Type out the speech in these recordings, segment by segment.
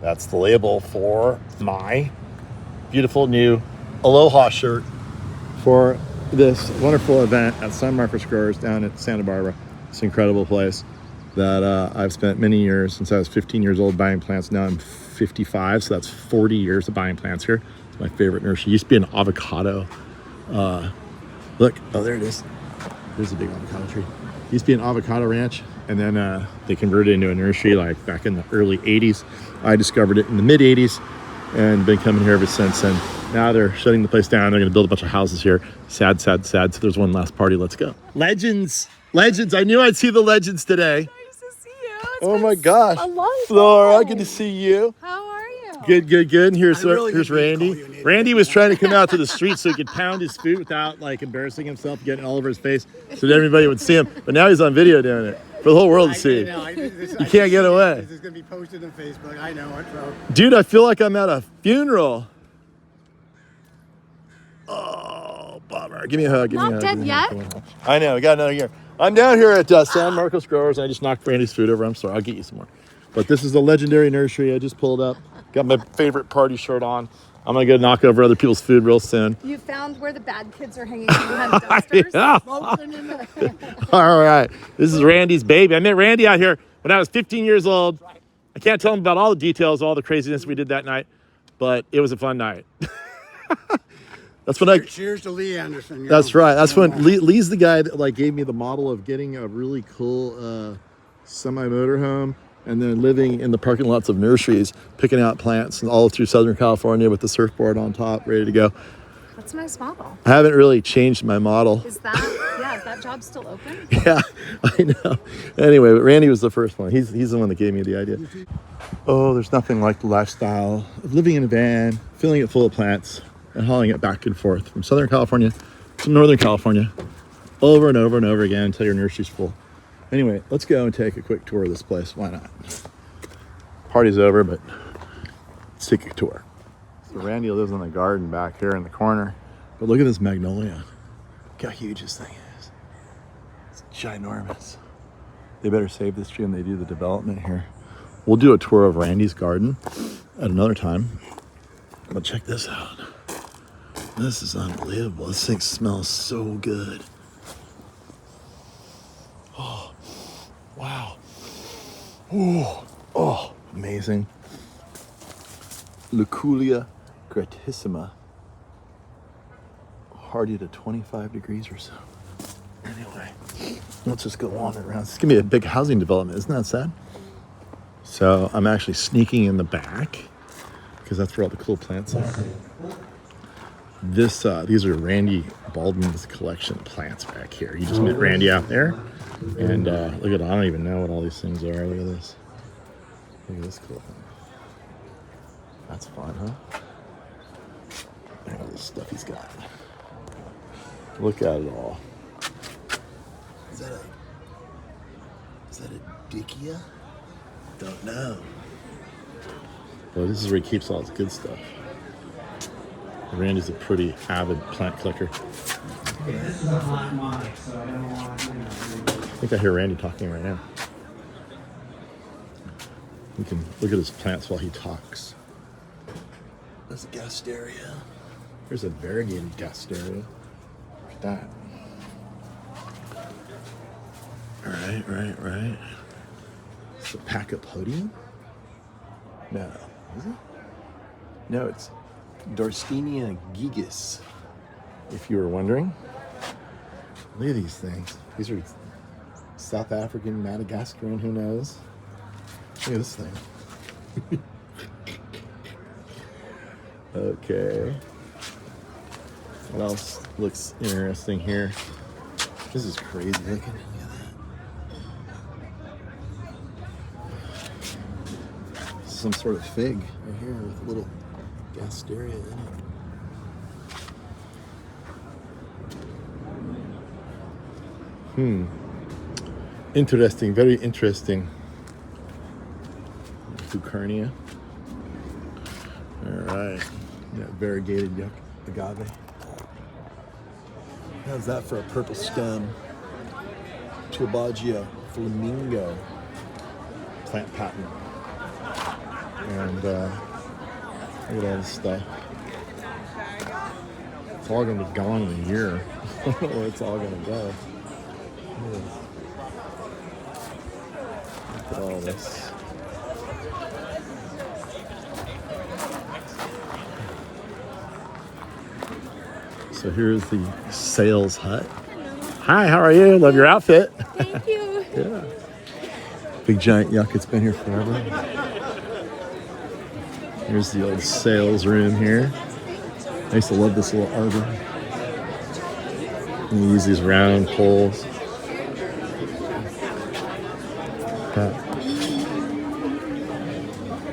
That's the label for my beautiful new Aloha shirt for this wonderful event at San Marcos Growers down at Santa Barbara. It's an incredible place that I've spent many years, since I was 15 years old, buying plants. Now I'm 55, so that's 40 years of buying plants here. It's my favorite nursery. It used to be an avocado. Look, oh, there it is. There's a big avocado tree. It used to be an avocado ranch, and then they converted it into a nursery like back in the early 80s. I discovered it in the mid 80s and been coming here ever since. And now they're shutting the place down. They're going to build a bunch of houses here. Sad, sad, sad. So there's one last party. Let's go. Legends. Legends. I knew I'd see the legends today. Nice to see you. Oh my gosh. A long time. Flora, good to see you. How are you? Good, good, good. And here's really Randy. Randy was trying to come out to the street so he could pound his food without like embarrassing himself, getting all over his face so that everybody would see him. But now he's on video doing it for the whole world to see. You can't get away. This is going to be posted on Facebook. I know it, bro. Dude, I feel like I'm at a funeral. Oh, bummer. Give me a hug. Give me a hug. Not dead yet? I know. We got another year. I'm down here at San Marcos Growers. I just knocked Randy's food over. I'm sorry. I'll get you some more. But this is the legendary nursery I just pulled up. Got my favorite party shirt on. I'm going to go knock over other people's food real soon. You found where the bad kids are hanging behind the dumpsters? Yeah. All right. This is Randy's baby. I met Randy out here when I was 15 years old. I can't tell him about all the details, all the craziness we did that night, but it was a fun night. That's when Cheers to Lee Anderson. That's right. That's when Lee's the guy that like gave me the model of getting a really cool semi motorhome and then living in the parking lots of nurseries, picking out plants and all through Southern California with the surfboard on top, ready to go. That's a nice model. I haven't really changed my model. Is that job still open? Yeah, I know. Anyway, but Randy was the first one. He's the one that gave me the idea. Oh, there's nothing like the lifestyle of living in a van, filling it full of plants, and hauling it back and forth from Southern California to Northern California, over and over and over again until your nursery's full. Anyway, let's go and take a quick tour of this place. Why not? Party's over, but let's take a tour. So Randy lives in the garden back here in the corner. But look at this magnolia. Look how huge this thing is. It's ginormous. They better save this tree when they do the development here. We'll do a tour of Randy's garden at another time. But check this out. This is unbelievable. This thing smells so good. Oh, wow. Ooh. Oh, amazing. Luculia gratissima. Hardy to 25 degrees or so. Anyway, let's just go wander around. This is gonna be a big housing development. Isn't that sad? So I'm actually sneaking in the back because that's where all the cool plants are. These are Randy Baldwin's collection plants back here. You just met Randy out there. And look at, I don't even know what all these things are. Look at this. Look at this cool thing. That's fun, huh? Look at all this stuff he's got. Look at it all. Is that a Dickia? Don't know. Well, this is where he keeps all his good stuff. Randy's a pretty avid plant collector. This is a hot mic, so I don't want to. I think I hear Randy talking right now. We can look at his plants while he talks. There's a gasteria. There's a variegated gasteria. Look at that. Right. It's a Pachypodium? No. Is it? No, it's Darstenia gigas, if you were wondering. Look at these things. These are South African, Madagascaran, who knows? Look at this thing. Okay. What else looks interesting here? This is crazy looking. Look at that. Some sort of fig right here with a little gasteria in it. Interesting, very interesting. Fucarnia. All right, that variegated agave. How's that for a purple stem? Tubagia flamingo plant pattern. And And look at all this stuff. It's all gonna be gone in a year. I don't know where it's all gonna go. Look at all this. So here's the sales hut. Hi, how are you? Love your outfit. Thank you. Yeah. Big giant yuck, it's been here forever. Here's the old sales room here. I used to love this little arbor. And you use these round poles.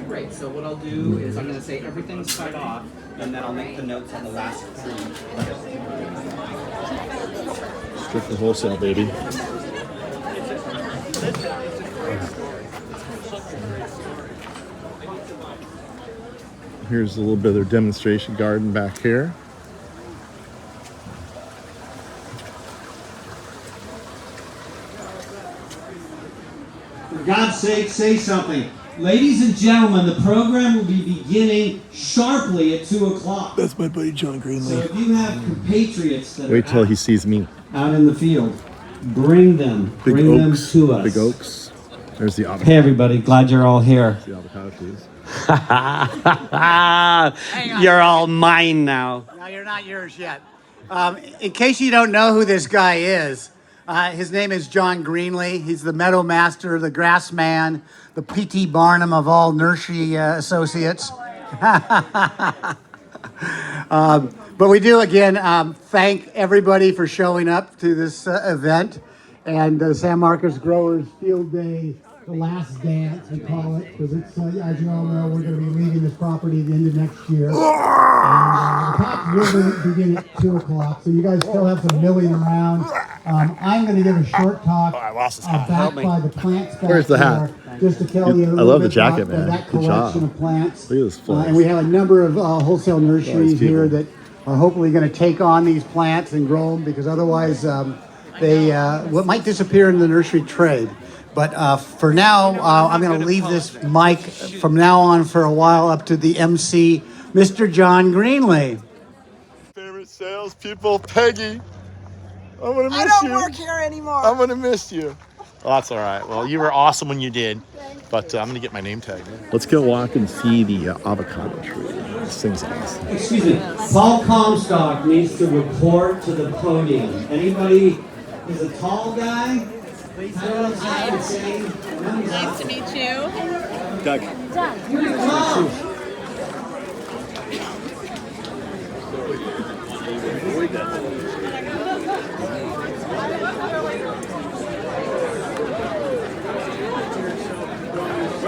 Great, so what I'll do is I'm going to say everything's cut off, and then I'll make the notes on the last three. Strictly wholesale, baby. Here's a little bit of their demonstration garden back here. For God's sake, say something. Ladies and gentlemen, the program will be beginning sharply at 2 o'clock. That's my buddy John So Greenley. if you have compatriots that Wait are till he sees me. out in the field, bring them. Big bring oaks. them to us. Big oaks. There's the avocado. Hey everybody, glad you're all here. The avocado trees. You're all mine now. No, you're not yours yet. In case you don't know who this guy is, his name is John Greenley. He's the meadow master, the grass man, the P.T. Barnum of all nursery associates. But we do, again, thank everybody for showing up to this event. And San Marcos Growers Field Day, the last dance, we call it, because it's, as you all know, we're going to be leaving this property at the end of next year. And the talk will begin at 2 o'clock, so you guys still have some milling around. I'm going to give a short talk back by the plants back Where's the hat? there, just to tell you a I little love the bit jacket, about man. that Good job. collection of plants. Look at this flex. And we have a number of wholesale nurseries people. here that are hopefully going to take on these plants and grow them, because otherwise they might disappear in the nursery trade. But for now, I'm going to leave this mic from now on for a while up to the MC, Mr. John Greenley. Favorite salespeople, Peggy. I'm gonna miss I don't you. work here anymore. I'm gonna miss you. Oh, that's all right. Well, you were awesome when you did, but I'm gonna get my name tag. Let's go walk and see the avocado tree. This thing's awesome. Excuse me, Paul Comstock needs to report to the podium. Anybody is a tall guy? Nice to meet you. Doug.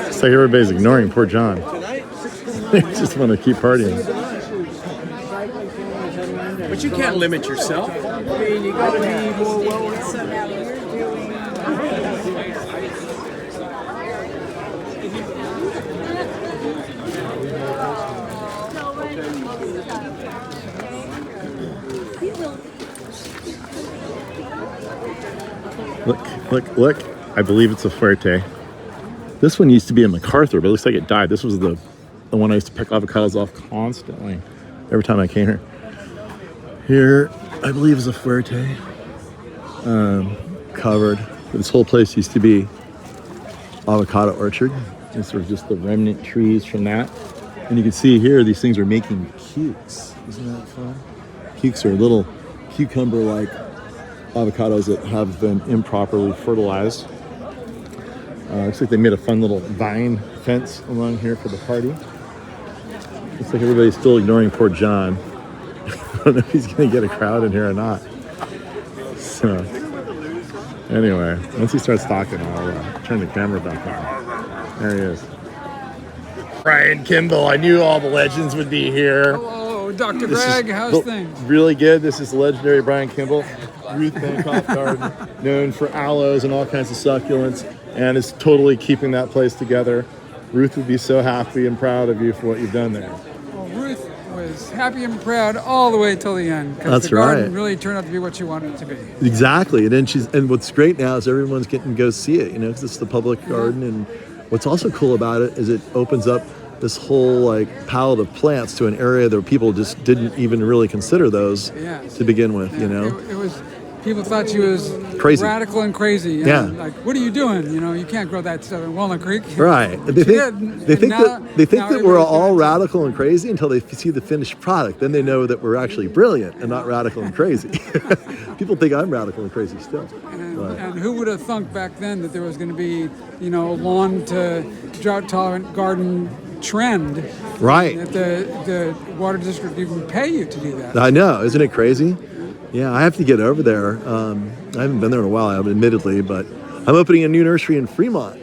It's like everybody's ignoring poor John. They just want to keep partying. But you can't limit yourself. I mean, you got to be more well. So now you're doing. Look. I believe it's a Fuerte. This one used to be a MacArthur, but it looks like it died. This was the one I used to pick avocados off constantly, every time I came here. Here, I believe is a Fuerte. Covered. This whole place used to be avocado orchard. And sort of just the remnant trees from that. And you can see here, these things are making cukes. Isn't that fun? Cukes are little cucumber-like avocados that have been improperly fertilized. Looks like they made a fun little vine fence along here for the party. Looks like everybody's still ignoring poor John. I don't know if he's going to get a crowd in here or not. So, anyway, once he starts talking, I'll turn the camera back on. There he is. Brian Kimball. I knew all the legends would be here. Hello, Dr. This Greg. is How's things? really good. This is legendary Brian Kimball. Ruth Bancroft Garden, known for aloes and all kinds of succulents, and is totally keeping that place together. Ruth would be so happy and proud of you for what you've done there. Well, Ruth was happy and proud all the way till the end. Because That's the garden right. really turned out to be what she wanted it to be. Exactly, and what's great now is everyone's getting to go see it, because it's the public garden. And what's also cool about it is it opens up this whole like palette of plants to an area that people just didn't even really consider those to begin with, you know. It was, people thought she was Crazy. radical and crazy. Yeah. Like, what are you doing? You know, you can't grow that stuff in Walnut Creek. Right. They think now that we're everybody's all doing it. radical and crazy until they see the finished product. Then they know that we're actually brilliant and not radical and crazy. People think I'm radical and crazy still. And who would have thunk back then that there was going to be, you know, lawn to drought tolerant garden trend? Right. That the water district even pay you to do that. I know. Isn't it crazy? Yeah, I have to get over there. I haven't been there in a while, admittedly, but I'm opening a new nursery in Fremont.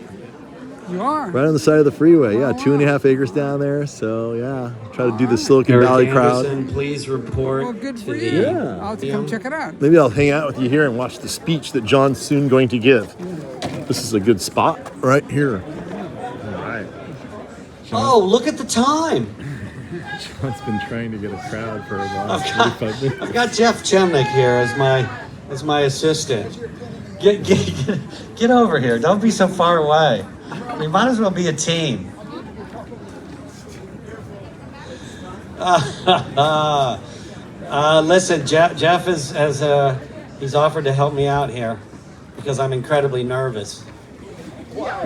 You are? Right on the side of the freeway. Yeah, 2.5 acres down there. So, yeah, try to do the Silicon Valley crowd. Anderson, please report. Well, good for to you. the- Yeah. I'll have to come check it out. Maybe I'll hang out with you here and watch the speech that John's soon going to give. This is a good spot right here. All right. Oh, look at the time. John's been trying to get a crowd for a while. I've got Jeff Chemnick here as my assistant. Get over here. Don't be so far away. We might as well be a team. Listen, Jeff he's offered to help me out here because I'm incredibly nervous.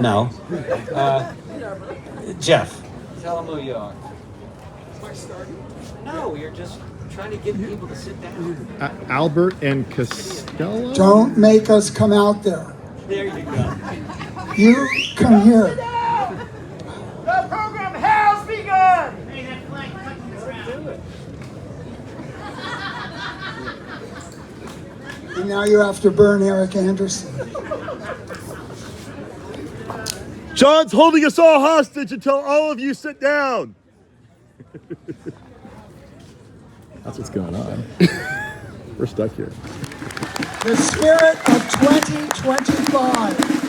No. Jeff, tell him who you are. No, you're just trying to get people to sit down. Albert and Costello? Don't make us come out there. There you go. You come here. The program has begun. And now you have to burn Eric Anderson. John's holding us all hostage until all of you sit down. That's what's going on. We're stuck here. The spirit of 2025.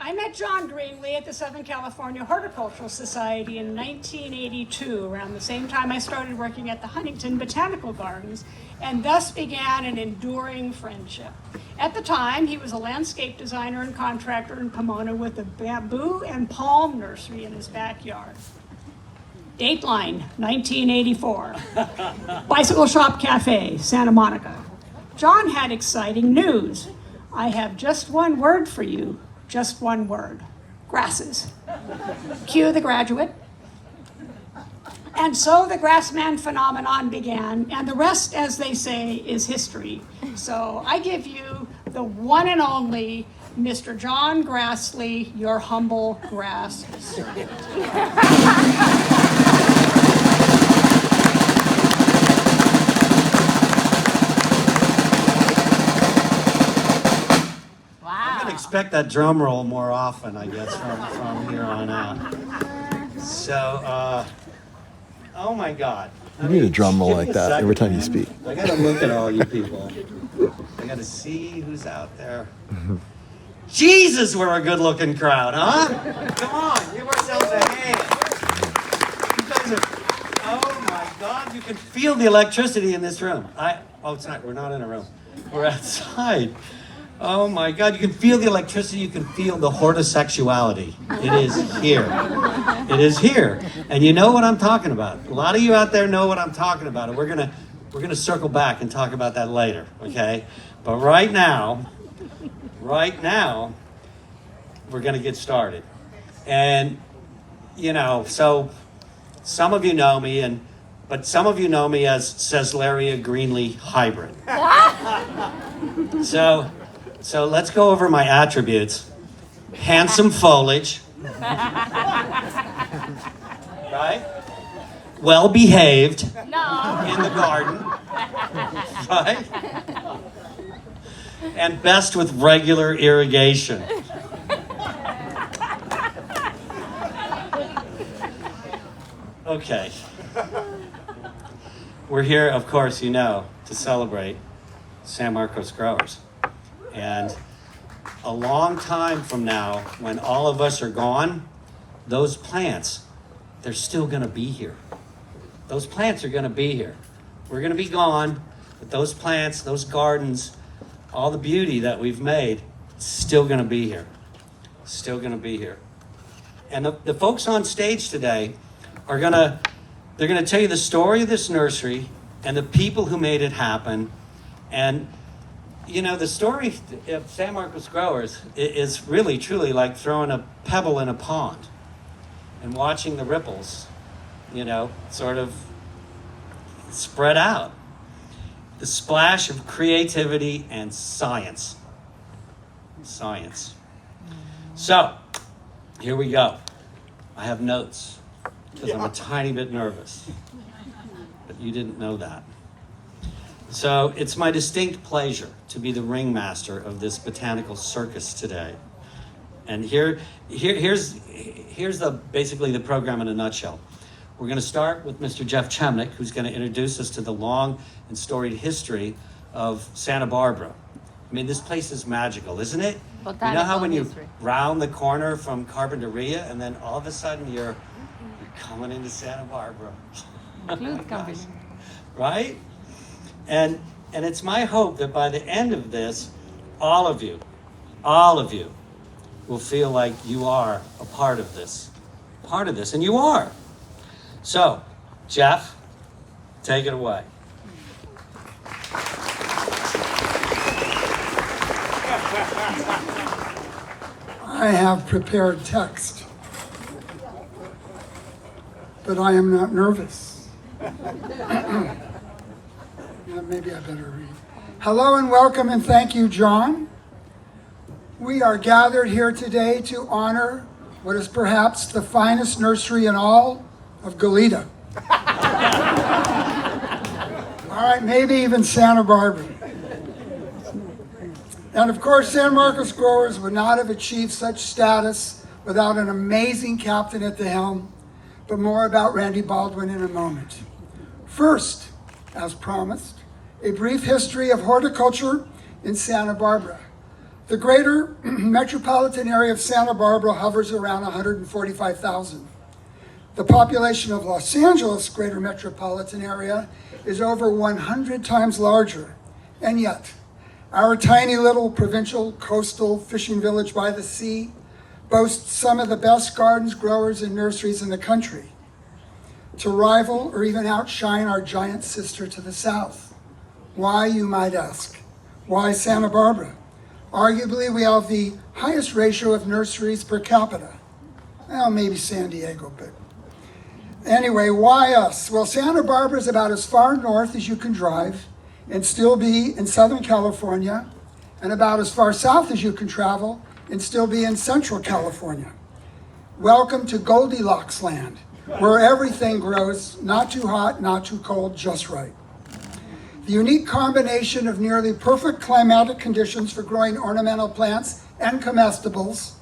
I met John Greenley at the Southern California Horticultural Society in 1982, around the same time I started working at the Huntington Botanical Gardens, and thus began an enduring friendship. At the time, he was a landscape designer and contractor in Pomona with a bamboo and palm nursery in his backyard. Dateline, 1984. Bicycle Shop Cafe, Santa Monica. John had exciting news. I have just one word for you. Just one word. Grasses. Cue The Graduate. And so the grassman phenomenon began, and the rest, as they say, is history. So I give you the one and only Mr. John Grassley, your humble grass servant. Expect that drum roll more often, I guess, from here on out. So, oh my God. You need a drum roll like that every time you speak. I gotta look at all you people. I gotta see who's out there. Jesus, we're a good-looking crowd, huh? Come on, give ourselves a hand. You guys are, oh my God, you can feel the electricity in this room. It's not, we're not in a room. We're outside. Oh my God, you can feel the electricity, you can feel the hortisexuality. It is here. It is here. And you know what I'm talking about. A lot of you out there know what I'm talking about, and we're gonna circle back and talk about that later, okay? But right now, we're gonna get started. And, you know, so some of you know me, but some of you know me as Ceslaria Greenley hybrid. So let's go over my attributes. Handsome foliage. Right? Well behaved. No. In the garden. Right? and best with regular irrigation. Okay. We're here, of course, you know, to celebrate San Marcos growers. And a long time from now, when all of us are gone, those plants, they're still going to be here. Those plants are going to be here. We're going to be gone, but those plants, those gardens, all the beauty that we've made, still going to be here. Still going to be here. And the folks on stage today are they're going to tell you the story of this nursery and the people who made it happen. And you know, the story of San Marcos growers is really, truly like throwing a pebble in a pond and watching the ripples, you know, sort of spread out. The splash of creativity and science. Science. So, here we go. I have notes because I'm a tiny bit nervous, but you didn't know that. So it's my distinct pleasure to be the ringmaster of this botanical circus today. And here's basically the program in a nutshell. We're going to start with Mr. Jeff Chemnick, who's going to introduce us to the long and storied history of Santa Barbara. I mean, this place is magical, isn't it? You know how when you round the corner from Carpinteria and then all of a sudden you're coming into Santa Barbara. Right? And it's my hope that by the end of this, all of you will feel like you are a part of this, and you are. So, Jeff, take it away. I have prepared text, but I am not nervous. Maybe I better read. Hello and welcome and thank you, John. We are gathered here today to honor what is perhaps the finest nursery in all of Goleta. All right, maybe even Santa Barbara. And of course, San Marcos growers would not have achieved such status without an amazing captain at the helm, but more about Randy Baldwin in a moment. First, as promised, a brief history of horticulture in Santa Barbara. The greater metropolitan area of Santa Barbara hovers around 145,000. The population of Los Angeles greater metropolitan area is over 100 times larger. And yet, our tiny little provincial coastal fishing village by the sea boasts some of the best gardens, growers, and nurseries in the country, to rival or even outshine our giant sister to the south. Why, you might ask? Why Santa Barbara? Arguably, we have the highest ratio of nurseries per capita. Well, maybe San Diego, but anyway, why us? Well, Santa Barbara is about as far north as you can drive and still be in Southern California, and about as far south as you can travel and still be in Central California. Welcome to Goldilocks land, where everything grows not too hot, not too cold, just right. The unique combination of nearly perfect climatic conditions for growing ornamental plants and comestibles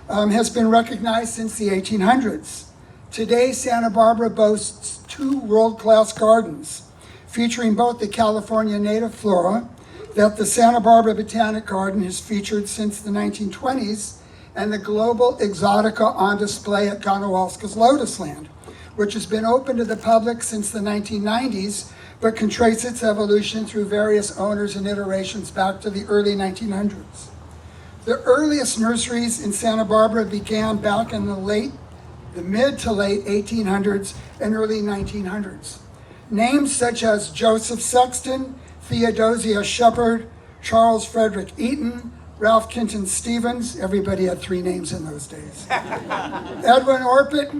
has been recognized since the 1800s. Today, Santa Barbara boasts 2 world-class gardens, featuring both the California native flora that the Santa Barbara Botanic Garden has featured since the 1920s, and the global exotica on display at Ganowalska's Lotus Land, which has been open to the public since the 1990s, but can trace its evolution through various owners and iterations back to the early 1900s. The earliest nurseries in Santa Barbara began back in the mid to late 1800s and early 1900s. Names such as Joseph Sexton, Theodosia Shepard, Charles Frederick Eaton, Ralph Kenton Stevens, everybody had 3 names in those days, Edwin Orpit,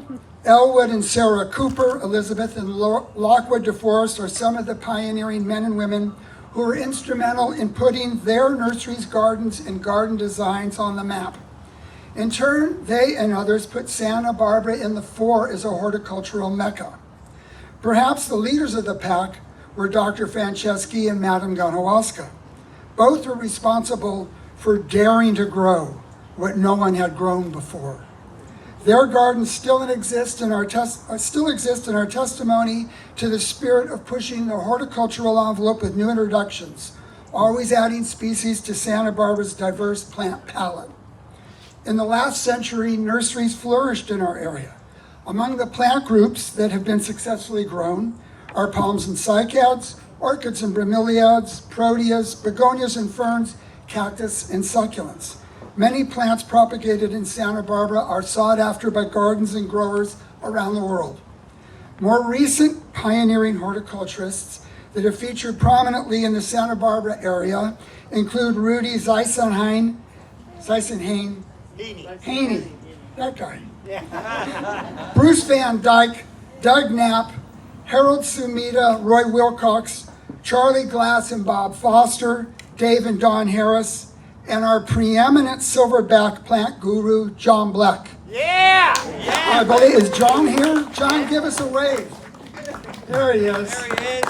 Elwood and Sarah Cooper, Elizabeth and Lockwood DeForest are some of the pioneering men and women who were instrumental in putting their nurseries, gardens, and garden designs on the map. In turn, they and others put Santa Barbara in the fore as a horticultural mecca. Perhaps the leaders of the pack were Dr. Franceschi and Madame Ganowalska, Both are responsible for daring to grow what no one had grown before. Their gardens still exist in our testimony to the spirit of pushing the horticultural envelope with new introductions, always adding species to Santa Barbara's diverse plant palette. In the last century, nurseries flourished in our area. Among the plant groups that have been successfully grown are palms and cycads, orchids and bromeliads, proteas, begonias and ferns, cactus and succulents. Many plants propagated in Santa Barbara are sought after by gardens and growers around the world. More recent pioneering horticulturists that have featured prominently in the Santa Barbara area include Rudy Zeisenhain, Haney, that guy. Bruce Van Dyke, Doug Knapp, Harold Sumida, Roy Wilcox, Charlie Glass and Bob Foster, Dave and Don Harris, and our preeminent silverback plant guru, John Bleck. Yeah! I believe, is John here? John, give us a wave. There he is. There he is.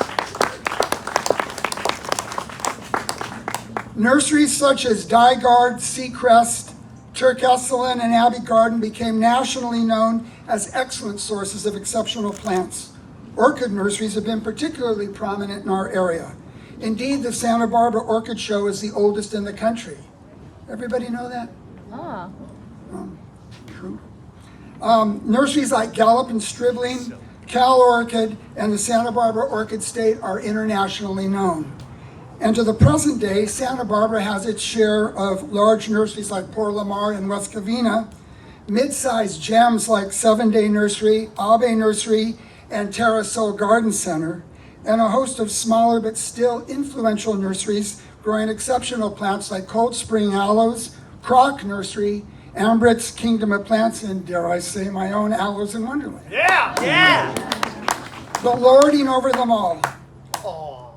Nurseries such as Dygard, Seacrest, Turkesselin, and Abbey Garden became nationally known as excellent sources of exceptional plants. Orchid nurseries have been particularly prominent in our area. Indeed, the Santa Barbara Orchid Show is the oldest in the country. Everybody know that? Oh. True. Nurseries like Gallup and Stribling, Cal Orchid, and the Santa Barbara Orchid State are internationally known. And to the present day, Santa Barbara has its share of large nurseries like Port Lamar and West Covina, mid-sized gems like 7 Day Nursery, Abe Nursery, and Terrasol Garden Center, and a host of smaller but still influential nurseries growing exceptional plants like Cold Spring Aloes, Croc Nursery, Ambrit's Kingdom of Plants, and dare I say, my own Aloes in Wonderland. Yeah! But lording over them all,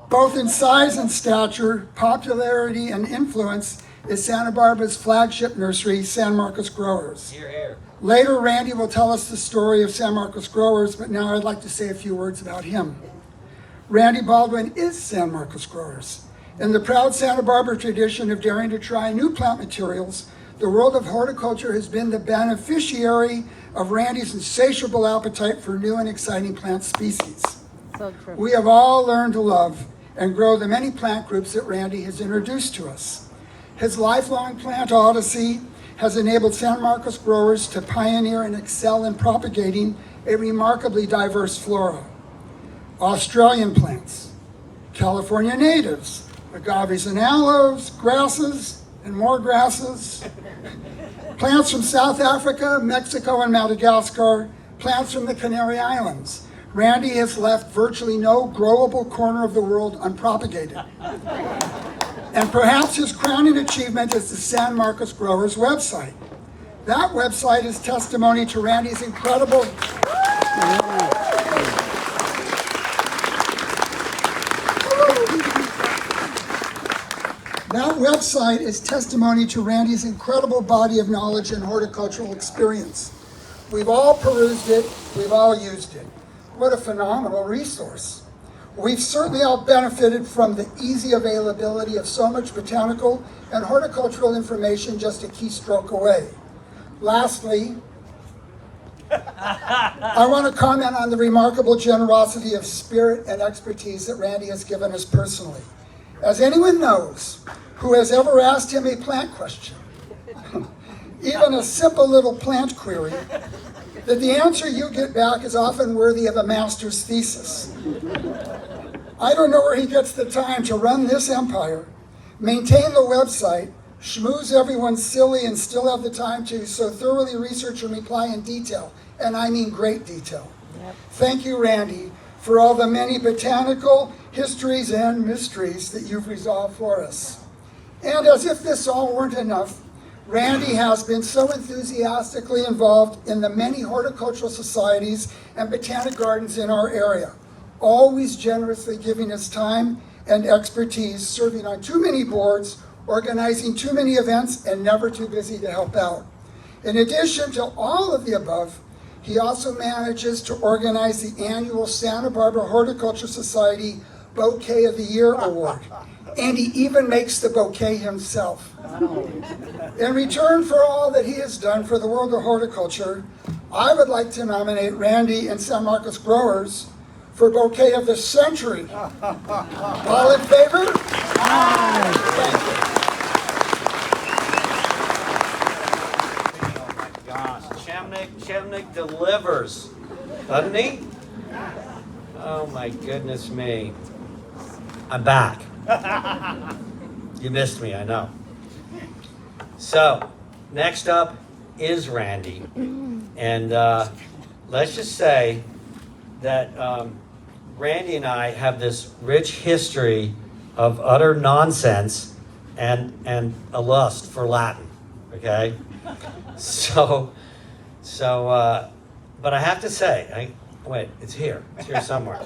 both in size and stature, popularity and influence, is Santa Barbara's flagship nursery, San Marcos Growers. Here, here. Later, Randy will tell us the story of San Marcos Growers, but now I'd like to say a few words about him. Randy Baldwin is San Marcos Growers. In the proud Santa Barbara tradition of daring to try new plant materials, the world of horticulture has been the beneficiary of Randy's insatiable appetite for new and exciting plant species. So true. We have all learned to love and grow the many plant groups that Randy has introduced to us. His lifelong plant odyssey has enabled San Marcos growers to pioneer and excel in propagating a remarkably diverse flora. Australian plants, California natives, agaves and aloes, grasses, and more grasses. Plants from South Africa, Mexico, and Madagascar, plants from the Canary Islands. Randy has left virtually no growable corner of the world unpropagated. And perhaps his crowning achievement is the San Marcos Growers website. That website is testimony to Randy's incredible... That website is testimony to Randy's incredible body of knowledge and horticultural experience. We've all perused it, we've all used it. What a phenomenal resource. We've certainly all benefited from the easy availability of so much botanical and horticultural information just a keystroke away. Lastly, I want to comment on the remarkable generosity of spirit and expertise that Randy has given us personally. As anyone knows who has ever asked him a plant question, even a simple little plant query, that the answer you get back is often worthy of a master's thesis. I don't know where he gets the time to run this empire, maintain the website, schmooze everyone silly, and still have the time to so thoroughly research and reply in detail, and I mean great detail. Yep. Thank you, Randy, for all the many botanical histories and mysteries that you've resolved for us. And as if this all weren't enough, Randy has been so enthusiastically involved in the many horticultural societies and botanic gardens in our area, always generously giving his time and expertise, serving on too many boards, organizing too many events, and never too busy to help out. In addition to all of the above, he also manages to organize the annual Santa Barbara Horticulture Society Bouquet of the Year Award, and he even makes the bouquet himself. In return for all that he has done for the world of horticulture, I would like to nominate Randy and San Marcos Growers for Bouquet of the Century. All in favor? Aye. Thank you. Oh my gosh, Chemnick delivers, doesn't he? Oh my goodness me. I'm back. You missed me, I know. So, next up is Randy. And let's just say that Randy and I have this rich history of utter nonsense and a lust for Latin, okay? But I have to say, wait, it's here somewhere.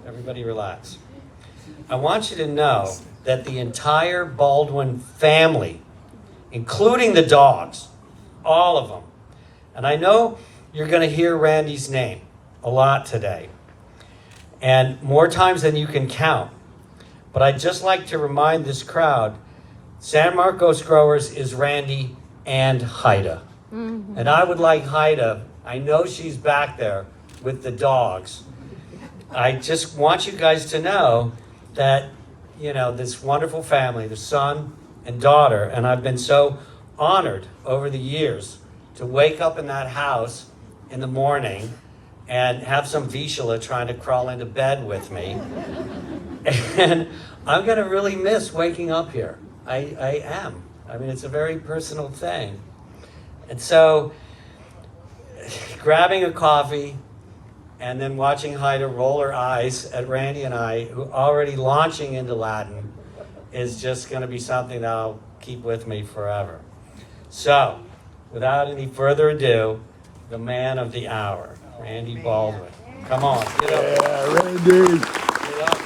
Everybody relax. I want you to know that the entire Baldwin family, including the dogs, all of them, and I know you're going to hear Randy's name a lot today, and more times than you can count, but I'd just like to remind this crowd, San Marcos Growers is Randy and Haida. Mm-hmm. And I would like Haida, I know she's back there with the dogs. I just want you guys to know that, you know, this wonderful family, the son and daughter, and I've been so honored over the years to wake up in that house in the morning and have some Vizsla trying to crawl into bed with me. And I'm going to really miss waking up here. I am. I mean, it's a very personal thing. And so, grabbing a coffee and then watching Haida roll her eyes at Randy and I, who are already launching into Latin, is just going to be something that I'll keep with me forever. So, without any further ado, the man of the hour, Randy Baldwin. Come on, get up. Yeah, Randy. Get up.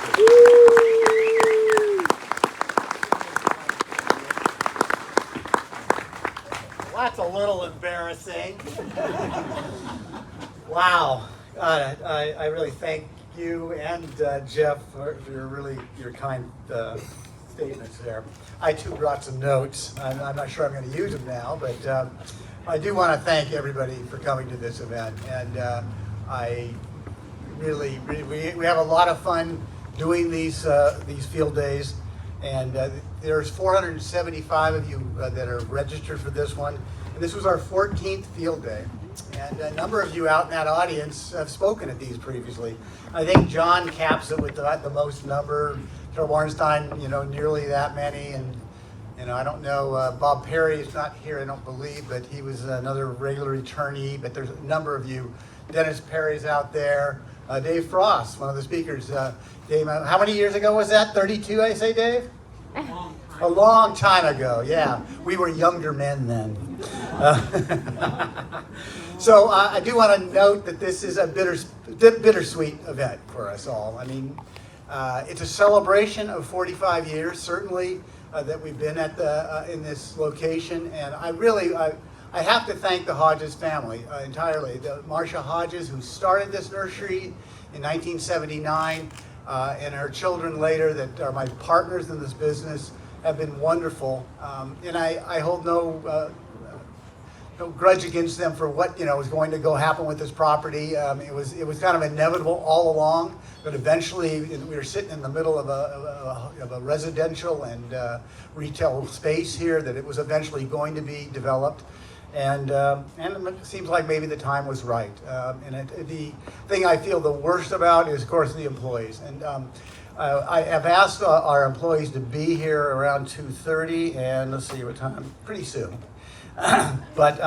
Well, that's a little embarrassing. Wow. God, I really thank you and Jeff for your kind statements there. I too brought some notes. I'm not sure I'm going to use them now, but I do want to thank everybody for coming to this event. And I really, we have a lot of fun doing these field days. And there's 475 of you that are registered for this one. And this was our 14th field day. And a number of you out in that audience have spoken at these previously. I think John caps it with the most number. Joe Warnstein, nearly that many. And I don't know, Bob Perry is not here, I don't believe, but he was another regular returnee. But there's a number of you. Dennis Perry's out there. Dave Frost, one of the speakers. Dave, how many years ago was that? 32, I say, Dave? A long time ago, yeah. We were younger men then. So I do want to note that this is a bittersweet event for us all. I mean, it's a celebration of 45 years, certainly, that we've been at in this location. And I have to thank the Hodges family entirely. The Marcia Hodges, who started this nursery in 1979, and her children later that are my partners in this business, have been wonderful. And I hold no grudge against them for what was going to go happen with this property. It was kind of inevitable all along, but eventually we were sitting in the middle of a residential and retail space here that it was eventually going to be developed. And it seems like maybe the time was right. And the thing I feel the worst about is, of course, the employees. And I have asked our employees to be here around 2:30, and let's see what time, pretty soon. But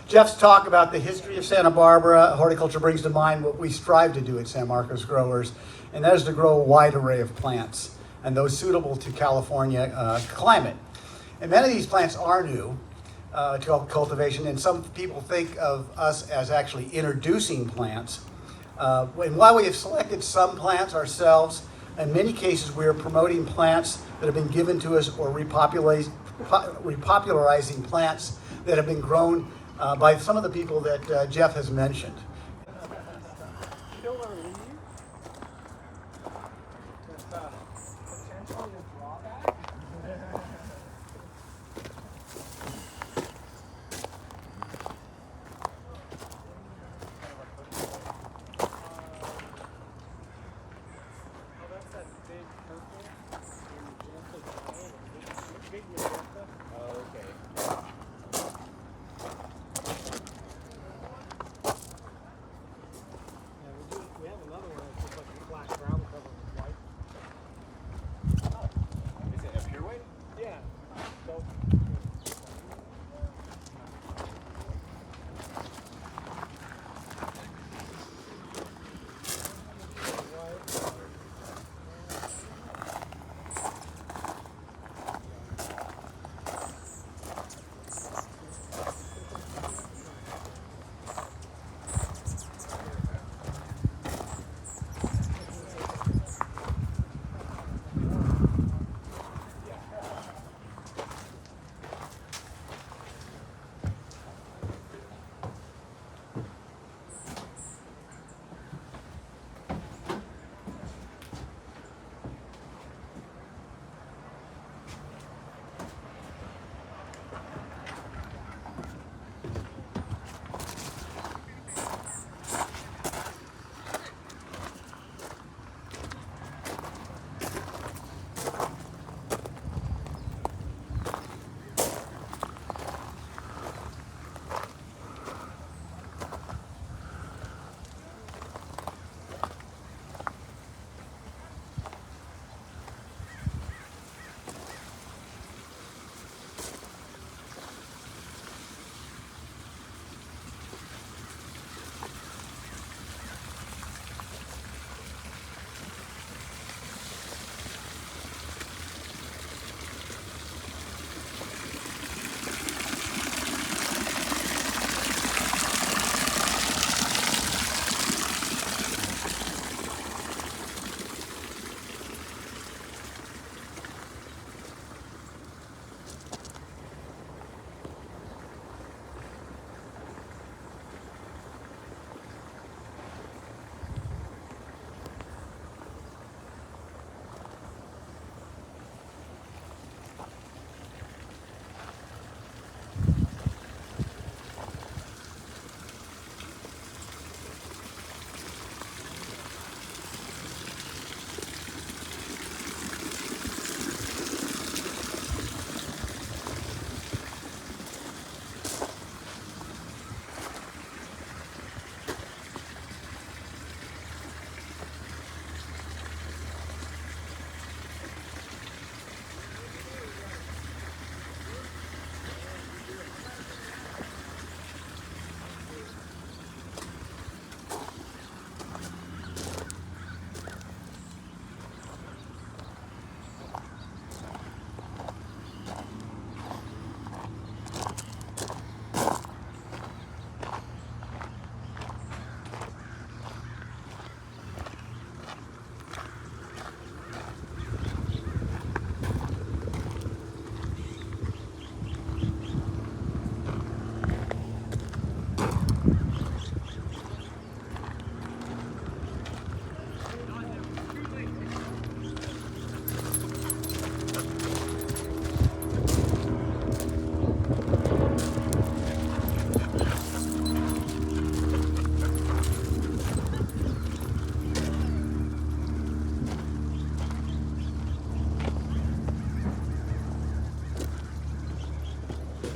Jeff's talk about the history of Santa Barbara, horticulture brings to mind what we strive to do at San Marcos Growers, and that is to grow a wide array of plants, and those suitable to California climate. And many of these plants are new to cultivation, and some people think of us as actually introducing plants. And while we have selected some plants ourselves, in many cases we are promoting plants that have been given to us or repopularizing plants that have been grown by some of the people that Jeff has mentioned. We have another one that's just like a flat ground cover with white. Is it a pure white? Yeah. So,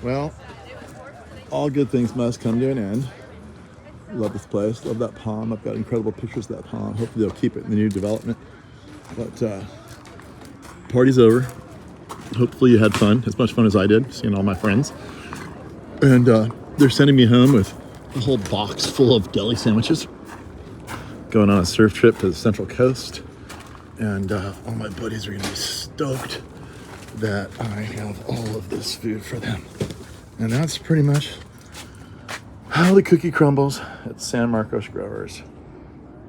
Well, all good things must come to an end. Love this place. Love that pond. I've got incredible pictures of that pond. Hopefully they'll keep it in the new development. But party's over. Hopefully you had fun, as much fun as I did, seeing all my friends. And they're sending me home with a whole box full of deli sandwiches. Going on a surf trip to the Central Coast. And all my buddies are gonna be stoked that I have all of this food for them. And that's pretty much how the cookie crumbles at San Marcos Growers.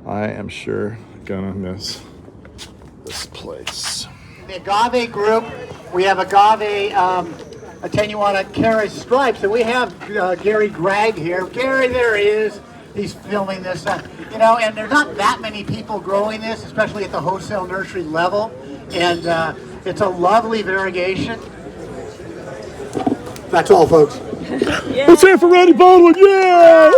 I am sure gonna miss this place. The agave group, we have agave attenuata Cara stripes, and we have Gary Gregg here. Gary, there he is. He's filming this. You know, and there's not that many people growing this, especially at the wholesale nursery level. And it's a lovely variegation. That's all, folks. Let's hear it for Randy Baldwin. Yeah!